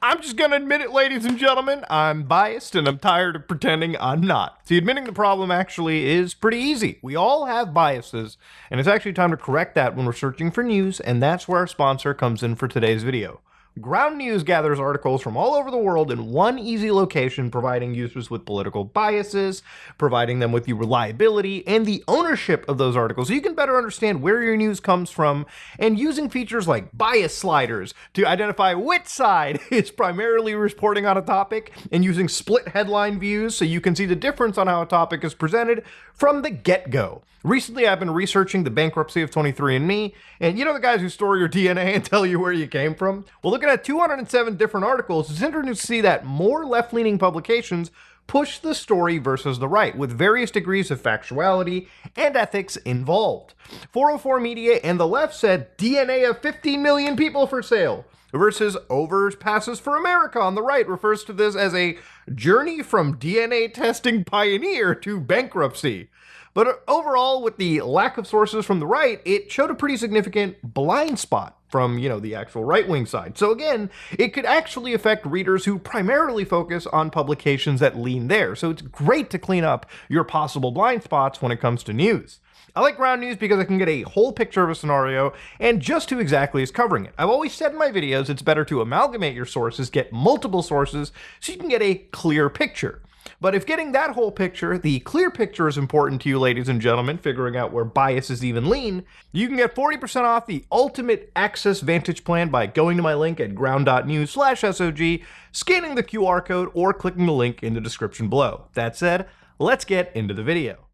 I'm just gonna admit it, ladies and gentlemen. I'm biased and I'm tired of pretending I'm not. See, admitting the problem actually is pretty easy. We all have biases, and it's actually time to correct that when we're searching for news, and that's where our sponsor comes in for today's video. Ground News gathers articles from all over the world in one easy location, providing users with political biases, providing them with the reliability and the ownership of those articles so you can better understand where your news comes from, and using features like bias sliders to identify which side is primarily reporting on a topic, and using split headline views so you can see the difference on how a topic is presented from the get-go. Recently, I've been researching the bankruptcy of 23andMe, and you know the guys who store your DNA and tell you where you came from? Well, looking at 207 different articles, it's interesting to see that more left-leaning publications push the story versus the right, with various degrees of factuality and ethics involved. 404 Media and the left said DNA of 15 million people for sale, versus Overpasses for America on the right refers to this as a journey from DNA testing pioneer to bankruptcy. But overall, with the lack of sources from the right, it showed a pretty significant blind spot from, the actual right-wing side. So again, it could actually affect readers who primarily focus on publications that lean there. So it's great to clean up your possible blind spots when it comes to news. I like Ground News because I can get a whole picture of a scenario and just who exactly is covering it. I've always said in my videos it's better to amalgamate your sources, get multiple sources, so you can get a clear picture. But if getting that whole picture, the clear picture, is important to you, ladies and gentlemen, figuring out where biases even lean, you can get 40% off the Ultimate Access Vantage Plan by going to my link at ground.news/SOG, scanning the QR code, or clicking the link in the description below. That said, let's get into the video.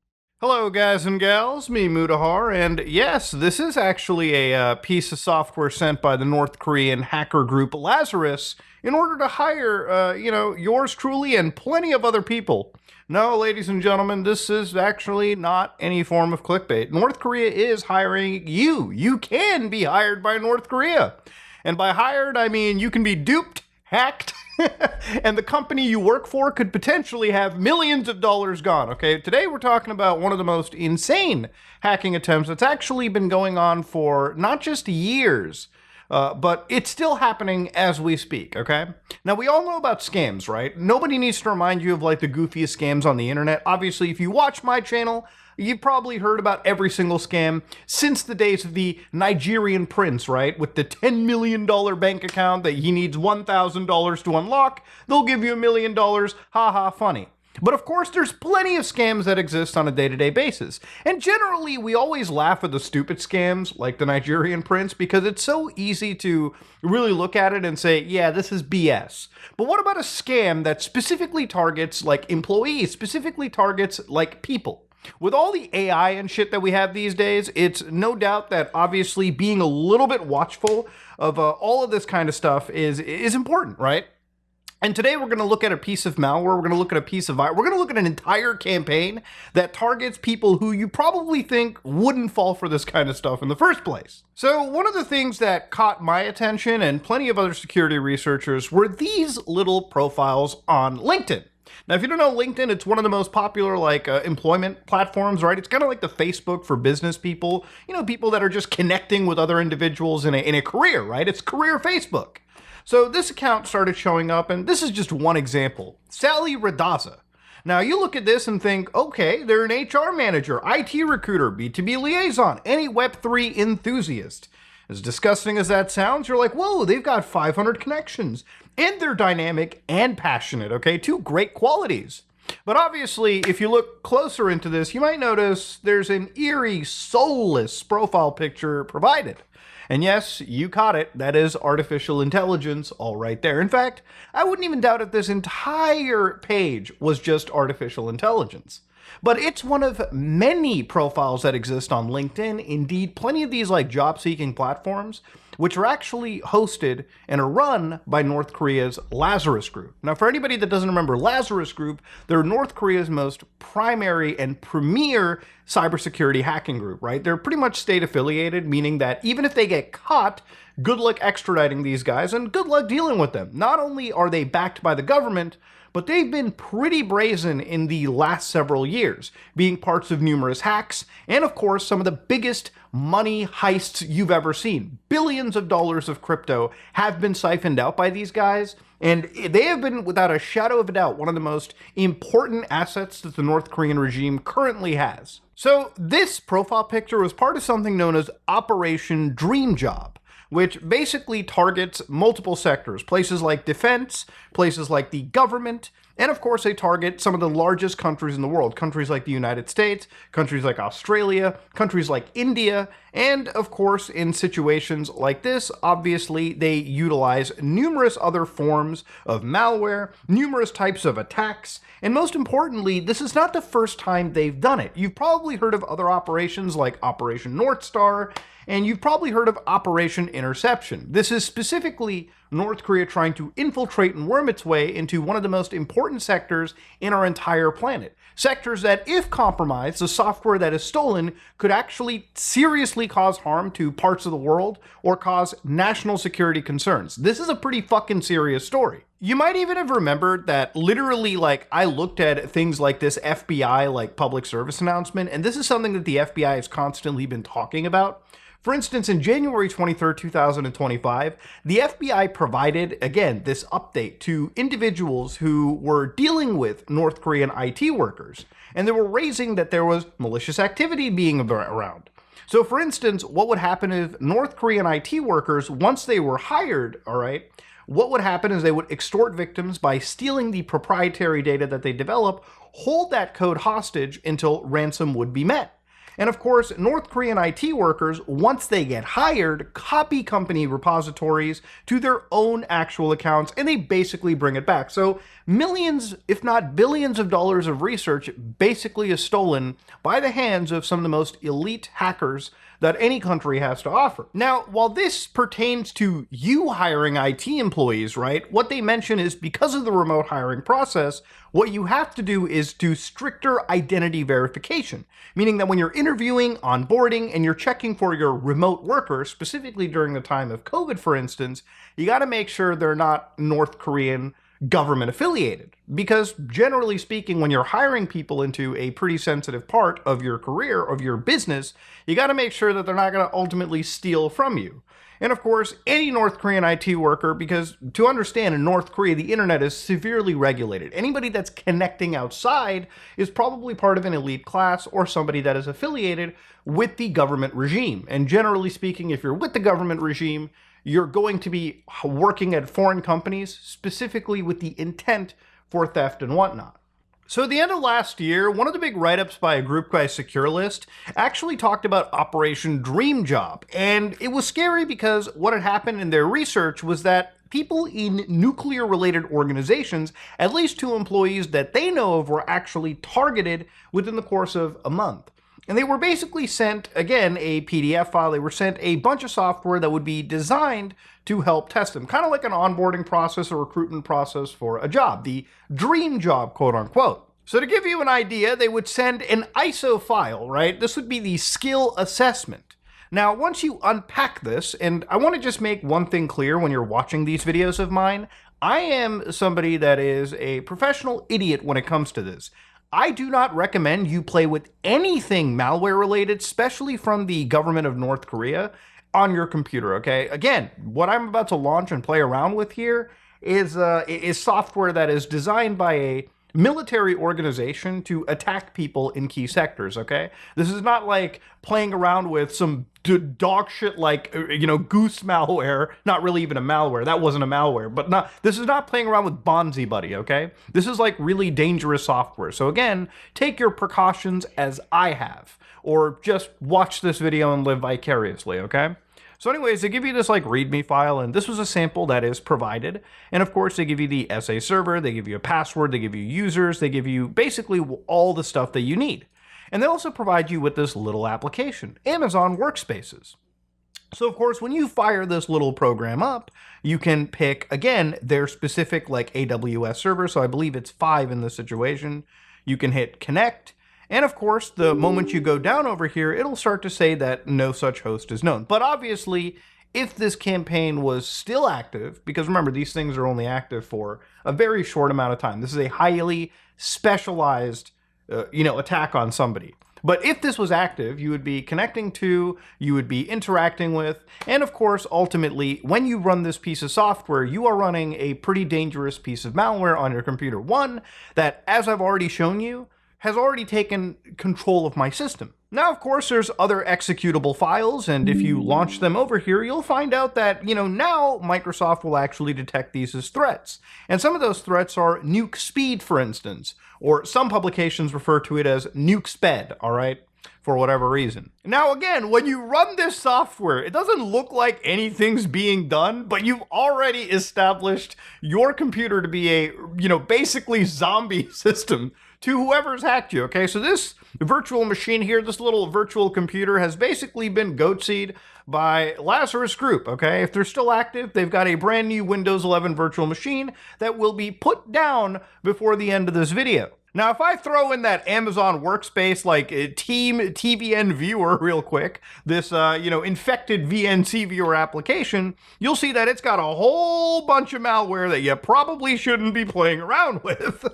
Hello guys and gals, me Mutahar, and yes, this is actually a piece of software sent by the North Korean hacker group Lazarus in order to hire, yours truly and plenty of other people. No, ladies and gentlemen, this is actually not any form of clickbait. North Korea is hiring you. You can be hired by North Korea. And by hired, I mean you can be duped, hacked, and the company you work for could potentially have millions of dollars gone, okay? Today we're talking about one of the most insane hacking attempts that's actually been going on for not just years, but it's still happening as we speak, okay? Now, we all know about scams, right? Nobody needs to remind you of, the goofiest scams on the internet. Obviously, if you watch my channel, you've probably heard about every single scam since the days of the Nigerian prince, right? With the $10 million bank account that he needs $1,000 to unlock, they'll give you $1 million, haha, funny. But of course, there's plenty of scams that exist on a day-to-day basis. And generally, we always laugh at the stupid scams, like the Nigerian prince, because it's so easy to really look at it and say, yeah, this is BS. But what about a scam that specifically targets, employees, specifically targets, people? With all the AI and shit that we have these days, it's no doubt that obviously being a little bit watchful of all of this kind of stuff is important, right? And today we're going to look at a piece of malware, we're going to look at a piece of we're going to look at an entire campaign that targets people who you probably think wouldn't fall for this kind of stuff in the first place. So one of the things that caught my attention and plenty of other security researchers were these little profiles on LinkedIn. Now, if you don't know LinkedIn, it's one of the most popular employment platforms, right? It's kind of like the Facebook for business people, people that are just connecting with other individuals in a career, right? It's career Facebook. So this account started showing up, and this is just one example. Sally Radaza. Now, you look at this and think, okay, they're an HR manager, IT recruiter, B2B liaison, any Web3 enthusiast. As disgusting as that sounds, you're like, whoa, they've got 500 connections. And they're dynamic and passionate, okay? Two great qualities. But obviously, if you look closer into this, you might notice there's an eerie, soulless profile picture provided. And yes, you caught it, that is artificial intelligence all right there. In fact, I wouldn't even doubt if this entire page was just artificial intelligence. But it's one of many profiles that exist on LinkedIn. Indeed, plenty of these job-seeking platforms, which are actually hosted and are run by North Korea's Lazarus Group. Now, for anybody that doesn't remember Lazarus Group, they're North Korea's most primary and premier cybersecurity hacking group, right? They're pretty much state affiliated, meaning that even if they get caught, good luck extraditing these guys and good luck dealing with them. Not only are they backed by the government, but they've been pretty brazen in the last several years, being parts of numerous hacks, and of course some of the biggest money heists you've ever seen. Billions of dollars of crypto have been siphoned out by these guys, And they have been, without a shadow of a doubt, one of the most important assets that the North Korean regime currently has. So this profile picture was part of something known as Operation Dream Job, which basically targets multiple sectors, places like defense, places like the government, and of course they target some of the largest countries in the world, countries like the United States, countries like Australia, countries like India, and of course in situations like this, obviously they utilize numerous other forms of malware, numerous types of attacks, and most importantly, this is not the first time they've done it. You've probably heard of other operations like Operation North Star, and you've probably heard of Operation Interception. This is specifically North Korea trying to infiltrate and worm its way into one of the most important sectors in our entire planet. Sectors that, if compromised, the software that is stolen could actually seriously cause harm to parts of the world or cause national security concerns. This is a pretty fucking serious story. You might even have remembered that literally, like, I looked at things like this FBI, like, public service announcement, and this is something that the FBI has constantly been talking about. For instance, in January 23rd, 2025, the FBI provided, again, this update to individuals who were dealing with North Korean IT workers, and they were raising that there was malicious activity being around. So for instance, what would happen if North Korean IT workers, once they were hired, all right, what would happen is they would extort victims by stealing the proprietary data that they develop, hold that code hostage until ransom would be met. And of course, North Korean IT workers, once they get hired, copy company repositories to their own actual accounts, and they basically bring it back. So millions, if not billions of dollars of research basically is stolen by the hands of some of the most elite hackers that any country has to offer. Now, while this pertains to you hiring IT employees, right, what they mention is because of the remote hiring process, what you have to do is do stricter identity verification, meaning that when you're interviewing, onboarding, and you're checking for your remote workers, specifically during the time of COVID, for instance, you got to make sure they're not North Korean government affiliated. Because generally speaking, when you're hiring people into a pretty sensitive part of your career, of your business, you got to make sure that they're not going to ultimately steal from you. And of course, any North Korean IT worker, because to understand, in North Korea, the internet is severely regulated. Anybody that's connecting outside is probably part of an elite class or somebody that is affiliated with the government regime. And generally speaking, if you're with the government regime, you're going to be working at foreign companies, specifically with the intent for theft and whatnot. So at the end of last year, one of the big write-ups by a group by SecureList actually talked about Operation Dream Job. And it was scary because what had happened in their research was that people in nuclear-related organizations, at least 2 employees that they know of, were actually targeted within the course of a month. And they were basically sent, again, a PDF file. They were sent a bunch of software that would be designed to help test them. Kind of like an onboarding process or recruitment process for a job. The dream job, quote unquote. So to give you an idea, they would send an ISO file, right? This would be the skill assessment. Now, once you unpack this, and I want to just make one thing clear when you're watching these videos of mine, I am somebody that is a professional idiot when it comes to this. I do not recommend you play with anything malware related, especially from the government of North Korea, on your computer, okay? Again, what I'm about to launch and play around with here is software that is designed by a military organization to attack people in key sectors, okay? This is not like playing around with some dog shit like, goose malware, not really even a malware. That wasn't a malware, but this is not playing around with Bonzi Buddy, okay? This is like really dangerous software. So again, take your precautions as I have, or just watch this video and live vicariously, okay? So anyways, they give you this like README file, and this was a sample that is provided. And of course, they give you the SA server, they give you a password, they give you users, they give you basically all the stuff that you need. And they also provide you with this little application, Amazon Workspaces. So of course, when you fire this little program up, you can pick, again, their specific like AWS server. So I believe it's 5 in this situation. You can hit connect. And of course, the moment you go down over here, it'll start to say that no such host is known. But obviously, if this campaign was still active, because remember, these things are only active for a very short amount of time. This is a highly specialized, attack on somebody. But if this was active, you would be connecting to, you would be interacting with, and of course, ultimately, when you run this piece of software, you are running a pretty dangerous piece of malware on your computer. One that, as I've already shown you, has already taken control of my system. Now, of course, there's other executable files, and if you launch them over here, you'll find out that, now Microsoft will actually detect these as threats. And some of those threats are nuke speed, for instance, or some publications refer to it as nuke sped, all right? For whatever reason. Now, again, when you run this software, it doesn't look like anything's being done, but you've already established your computer to be a, basically zombie system to whoever's hacked you, okay? So this virtual machine here, this little virtual computer has basically been goatseed by Lazarus Group, okay? If they're still active, they've got a brand new Windows 11 virtual machine that will be put down before the end of this video. Now, if I throw in that Amazon workspace, like Team TVN Viewer real quick, this, infected VNC Viewer application, you'll see that it's got a whole bunch of malware that you probably shouldn't be playing around with.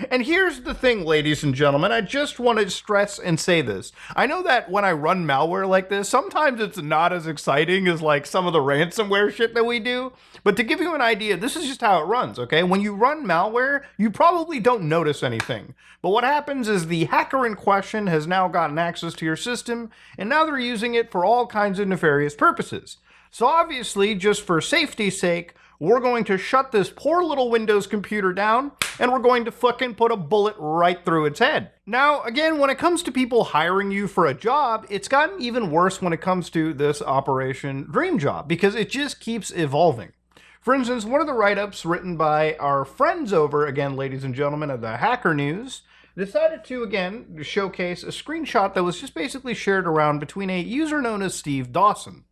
And here's the thing, ladies and gentlemen, I just want to stress and say this. I know that when I run malware like this, sometimes it's not as exciting as like some of the ransomware shit that we do. But to give you an idea, this is just how it runs, okay? When you run malware, you probably don't notice anything. But what happens is the hacker in question has now gotten access to your system, and now they're using it for all kinds of nefarious purposes. So obviously, just for safety's sake, we're going to shut this poor little Windows computer down, and we're going to fucking put a bullet right through its head. Now, again, when it comes to people hiring you for a job, it's gotten even worse when it comes to this Operation Dream Job, because it just keeps evolving. For instance, one of the write-ups written by our friends over, again, ladies and gentlemen, of the Hacker News, decided to, again, showcase a screenshot that was just basically shared around between a user known as Steve Dawson.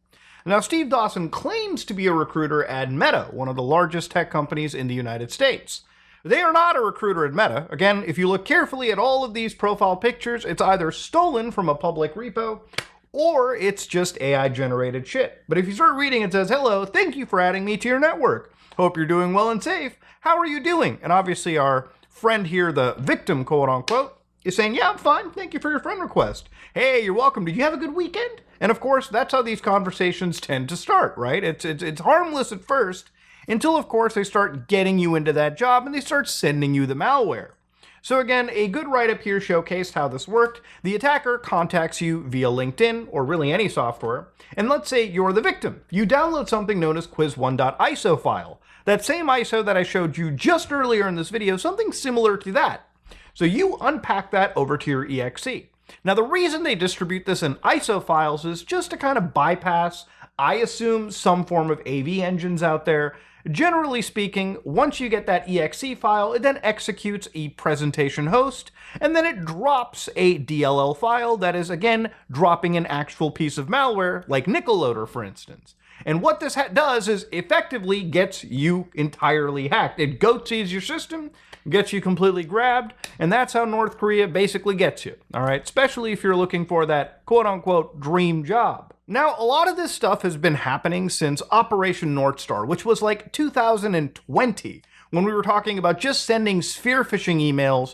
Now, Steve Dawson claims to be a recruiter at Meta, one of the largest tech companies in the United States. They are not a recruiter at Meta. Again, if you look carefully at all of these profile pictures, it's either stolen from a public repo or it's just AI-generated shit. But if you start reading, it says, "Hello, thank you for adding me to your network. Hope you're doing well and safe. How are you doing?" And obviously our friend here, the victim, quote unquote, is saying, "Yeah, I'm fine. Thank you for your friend request. Hey, you're welcome. Did you have a good weekend?" And of course, that's how these conversations tend to start, right? It's harmless at first until, of course, they start getting you into that job and they start sending you the malware. So again, a good write-up here showcased how this worked. The attacker contacts you via LinkedIn, or really any software, and let's say you're the victim. You download something known as quiz1.iso file. That same ISO that I showed you just earlier in this video, something similar to that. So you unpack that over to your exe. Now the reason they distribute this in ISO files is just to kind of bypass, I assume, some form of AV engines out there. Generally speaking, once you get that exe file, it then executes a presentation host, and then it drops a DLL file that is, again, dropping an actual piece of malware, like Nickel Loader, for instance. And what this does is effectively gets you entirely hacked. It goatsees your system, gets you completely grabbed, and that's how North Korea basically gets you, all right? Especially if you're looking for that quote-unquote dream job. Now, a lot of this stuff has been happening since Operation North Star, which was like 2020, when we were talking about just sending spear phishing emails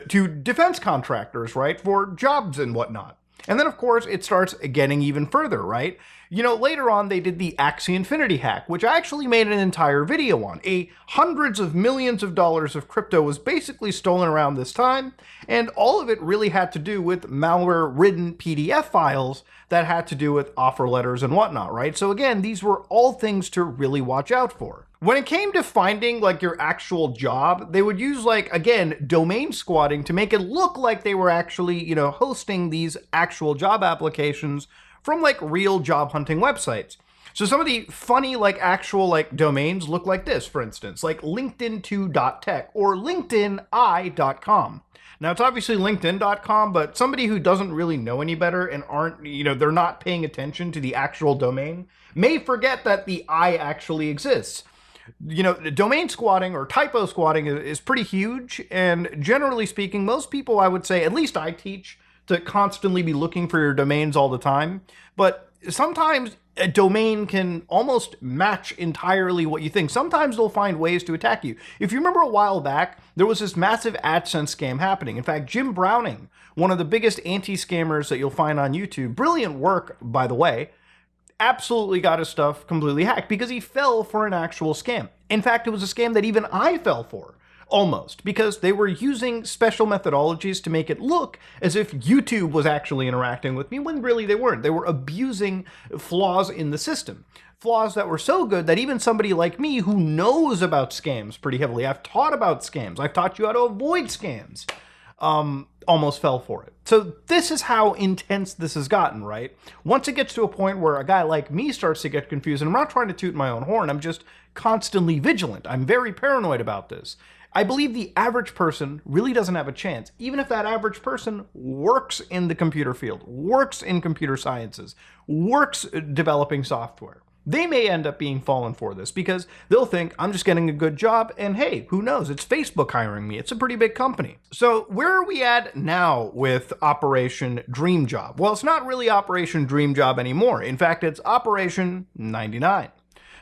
to defense contractors, right, for jobs and whatnot. And then, of course, it starts getting even further, right? Later on, they did the Axie Infinity hack, which I actually made an entire video on. Hundreds of millions of dollars of crypto was basically stolen around this time, and all of it really had to do with malware-ridden PDF files that had to do with offer letters and whatnot, right? So again, these were all things to really watch out for. When it came to finding like your actual job, they would use again, domain squatting to make it look like they were actually, hosting these actual job applications from real job hunting websites. So some of the funny actual domains look like this, for instance, like linkedin2.tech or linkedini.com. Now it's obviously linkedin.com, but somebody who doesn't really know any better and aren't, they're not paying attention to the actual domain may forget that the I actually exists. Domain squatting or typo squatting is pretty huge, and generally speaking, most people, I would say, at least I teach, to constantly be looking for your domains all the time. But sometimes a domain can almost match entirely what you think. Sometimes they'll find ways to attack you. If you remember a while back, there was this massive AdSense scam happening. In fact, Jim Browning, one of the biggest anti-scammers that you'll find on YouTube, brilliant work, by the way, absolutely got his stuff completely hacked because he fell for an actual scam. In fact, it was a scam that even I fell for. Almost, because they were using special methodologies to make it look as if YouTube was actually interacting with me, when really they weren't. They were abusing flaws in the system. Flaws that were so good that even somebody like me who knows about scams pretty heavily, I've taught about scams, I've taught you how to avoid scams, almost fell for it. So this is how intense this has gotten, right? Once it gets to a point where a guy like me starts to get confused, and I'm not trying to toot my own horn, I'm just constantly vigilant. I'm very paranoid about this. I believe the average person really doesn't have a chance, even if that average person works in the computer field, works in computer sciences, works developing software. They may end up being fallen for this because they'll think, I'm just getting a good job, and hey, who knows, it's Facebook hiring me. It's a pretty big company. So where are we at now with Operation Dream Job? Well, it's not really Operation Dream Job anymore. In fact, it's Operation 99.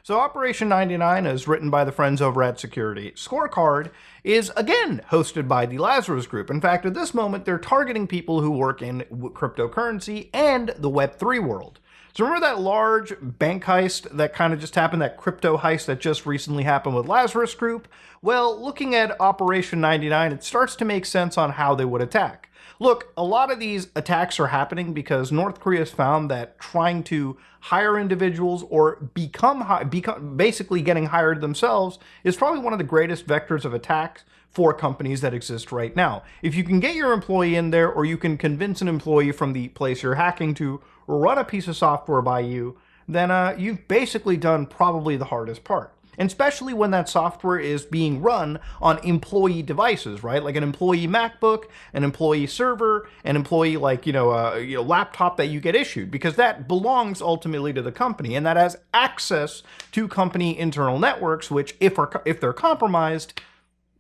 So Operation 99, as written by the friends over at Security Scorecard, is again hosted by the Lazarus Group. In fact, at this moment, they're targeting people who work in cryptocurrency and the Web3 world. So remember that large bank heist that kind of just happened, that crypto heist that just recently happened with Lazarus Group? Well, looking at Operation 99, it starts to make sense on how they would attack. Look, a lot of these attacks are happening because North Korea has found that trying to hire individuals or basically getting hired themselves is probably one of the greatest vectors of attacks for companies that exist right now. If you can get your employee in there, or you can convince an employee from the place you're hacking to run a piece of software by you, then you've basically done probably the hardest part. And especially when that software is being run on employee devices, right? Like an employee MacBook, an employee server, an employee laptop that you get issued, because that belongs ultimately to the company, and that has access to company internal networks, which if they're compromised,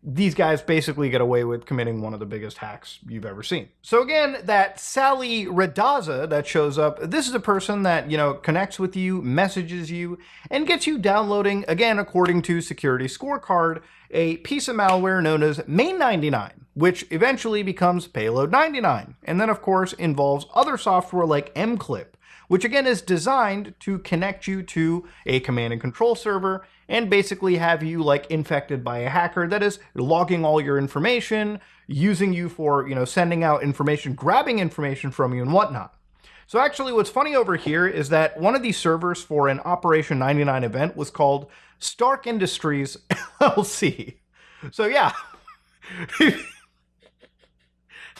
these guys basically get away with committing one of the biggest hacks you've ever seen. So again, that Sally Radaza that shows up, this is a person that, connects with you, messages you, and gets you downloading, again, according to Security Scorecard, a piece of malware known as Main 99, which eventually becomes Payload 99, and then of course involves other software like mClip, which again is designed to connect you to a command and control server and basically have you infected by a hacker that is logging all your information, using you for, sending out information, grabbing information from you and whatnot. So actually what's funny over here is that one of these servers for an Operation 99 event was called Stark Industries LLC. So yeah, if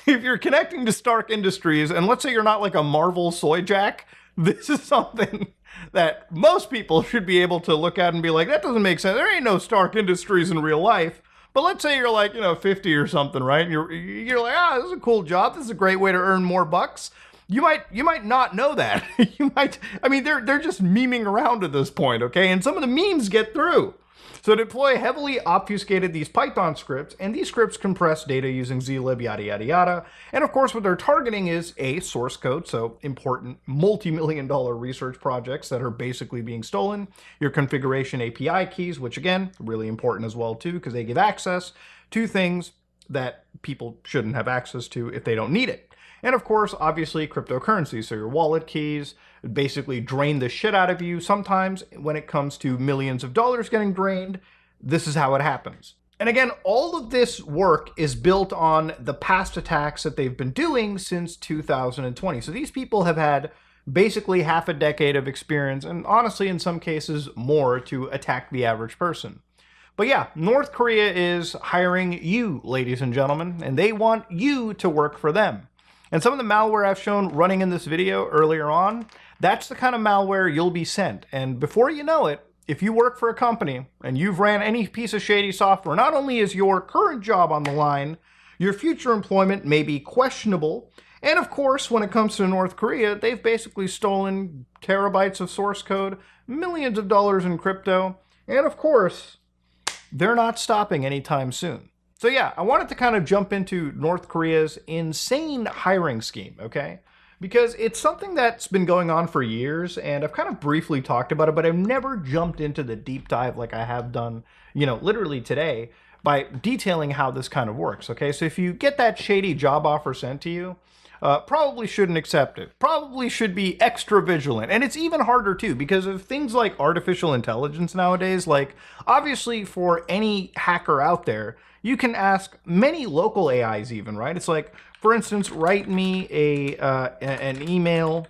you're connecting to Stark Industries, and let's say you're not like a Marvel soy jack, this is something that most people should be able to look at and be like, that doesn't make sense. There ain't no Stark Industries in real life. But let's say you're 50 or something, right? And you're like, this is a cool job. This is a great way to earn more bucks. You might not know that. They're just memeing around at this point, okay? And some of the memes get through. So deploy heavily obfuscated these Python scripts, and these scripts compress data using zlib, yada, yada, yada. And of course, what they're targeting is A, source code, so important multi-million-dollar research projects that are basically being stolen, your configuration API keys, which again, really important as well too, because they give access to things that people shouldn't have access to if they don't need it. And of course, obviously, cryptocurrency, so your wallet keys basically drain the shit out of you. Sometimes when it comes to millions of dollars getting drained, this is how it happens. And again, all of this work is built on the past attacks that they've been doing since 2020. So these people have had basically half a decade of experience, and honestly, in some cases, more to attack the average person. But yeah, North Korea is hiring you, ladies and gentlemen, and they want you to work for them. And some of the malware I've shown running in this video earlier on, that's the kind of malware you'll be sent. And before you know it, if you work for a company and you've ran any piece of shady software, not only is your current job on the line, your future employment may be questionable. And of course, when it comes to North Korea, they've basically stolen terabytes of source code, millions of dollars in crypto, and of course, they're not stopping anytime soon. So yeah, I wanted to kind of jump into North Korea's insane hiring scheme, okay? because it's something that's been going on for years, and I've kind of briefly talked about it, but I've never jumped into the deep dive like I have done, literally today by detailing how this kind of works. Okay, so if you get that shady job offer sent to you, probably shouldn't accept it. Probably should be extra vigilant. And it's even harder too because of things like artificial intelligence nowadays. Like, obviously, for any hacker out there, you can ask many local AIs even, right? It's like, for instance, write me an email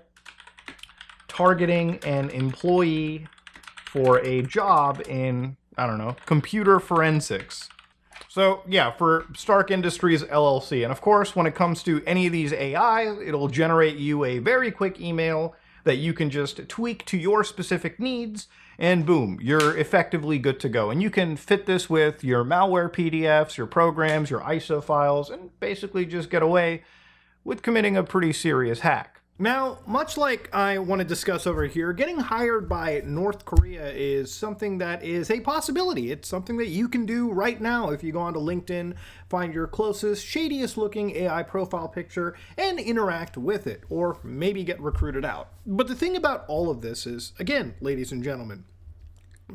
targeting an employee for a job in, I don't know, computer forensics. So yeah, for Stark Industries LLC. And of course, when it comes to any of these AIs, it'll generate you a very quick email that you can just tweak to your specific needs, and boom, you're effectively good to go. And you can fit this with your malware PDFs, your programs, your ISO files, and basically just get away with committing a pretty serious hack. Now, much like I want to discuss over here, getting hired by North Korea is something that is a possibility. It's something that you can do right now if you go onto LinkedIn, find your closest, shadiest looking AI profile picture, and interact with it, or maybe get recruited out. But the thing about all of this is, again, ladies and gentlemen,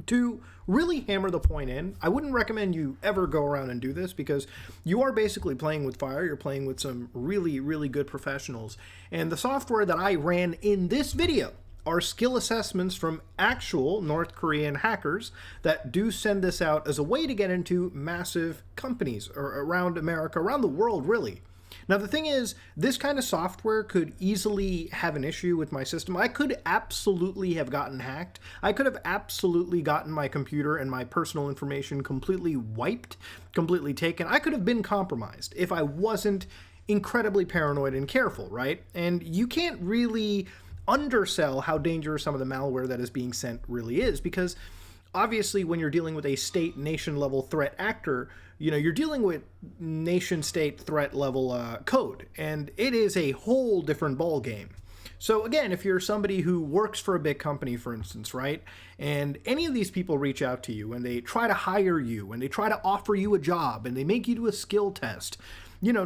to really hammer the point in, I wouldn't recommend you ever go around and do this because you are basically playing with fire. You're playing with some really, really good professionals. And the software that I ran in this video are skill assessments from actual North Korean hackers that do send this out as a way to get into massive companies around America, around the world, really. Now, the thing is, this kind of software could easily have an issue with my system. I could absolutely have gotten hacked. I could have absolutely gotten my computer and my personal information completely wiped, completely taken. I could have been compromised if I wasn't incredibly paranoid and careful, right? And you can't really undersell how dangerous some of the malware that is being sent really is, because obviously when you're dealing with a state nation level threat actor, you're dealing with nation state threat level code, and it is a whole different ball game. So again, if you're somebody who works for a big company, for instance, right, and any of these people reach out to you and they try to hire you and they try to offer you a job and they make you do a skill test,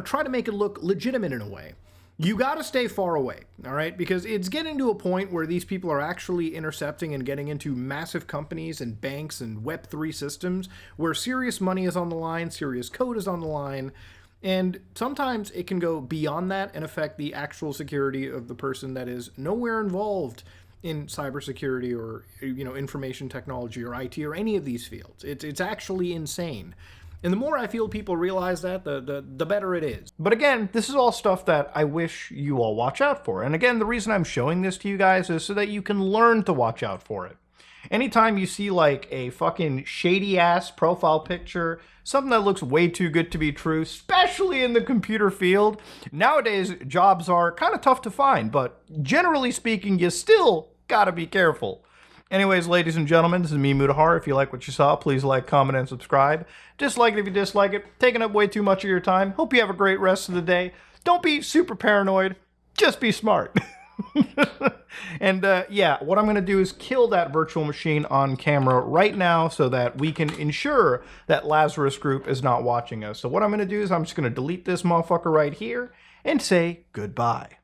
try to make it look legitimate in a way. You got to stay far away, all right? Because it's getting to a point where these people are actually intercepting and getting into massive companies and banks and Web3 systems where serious money is on the line, serious code is on the line, and sometimes it can go beyond that and affect the actual security of the person that is nowhere involved in cybersecurity or, information technology or IT or any of these fields. It's actually insane. And the more I feel people realize that, the better it is. But again, this is all stuff that I wish you all watch out for. And again, the reason I'm showing this to you guys is so that you can learn to watch out for it. Anytime you see like a fucking shady ass profile picture, something that looks way too good to be true, especially in the computer field, nowadays jobs are kind of tough to find, but generally speaking, you still gotta be careful. Anyways, ladies and gentlemen, this is me, Mutahar. If you like what you saw, please like, comment, and subscribe. Dislike it if you dislike it. Taking up way too much of your time. Hope you have a great rest of the day. Don't be super paranoid. Just be smart. And yeah, what I'm going to do is kill that virtual machine on camera right now so that we can ensure that Lazarus Group is not watching us. So what I'm going to do is I'm just going to delete this motherfucker right here and say goodbye.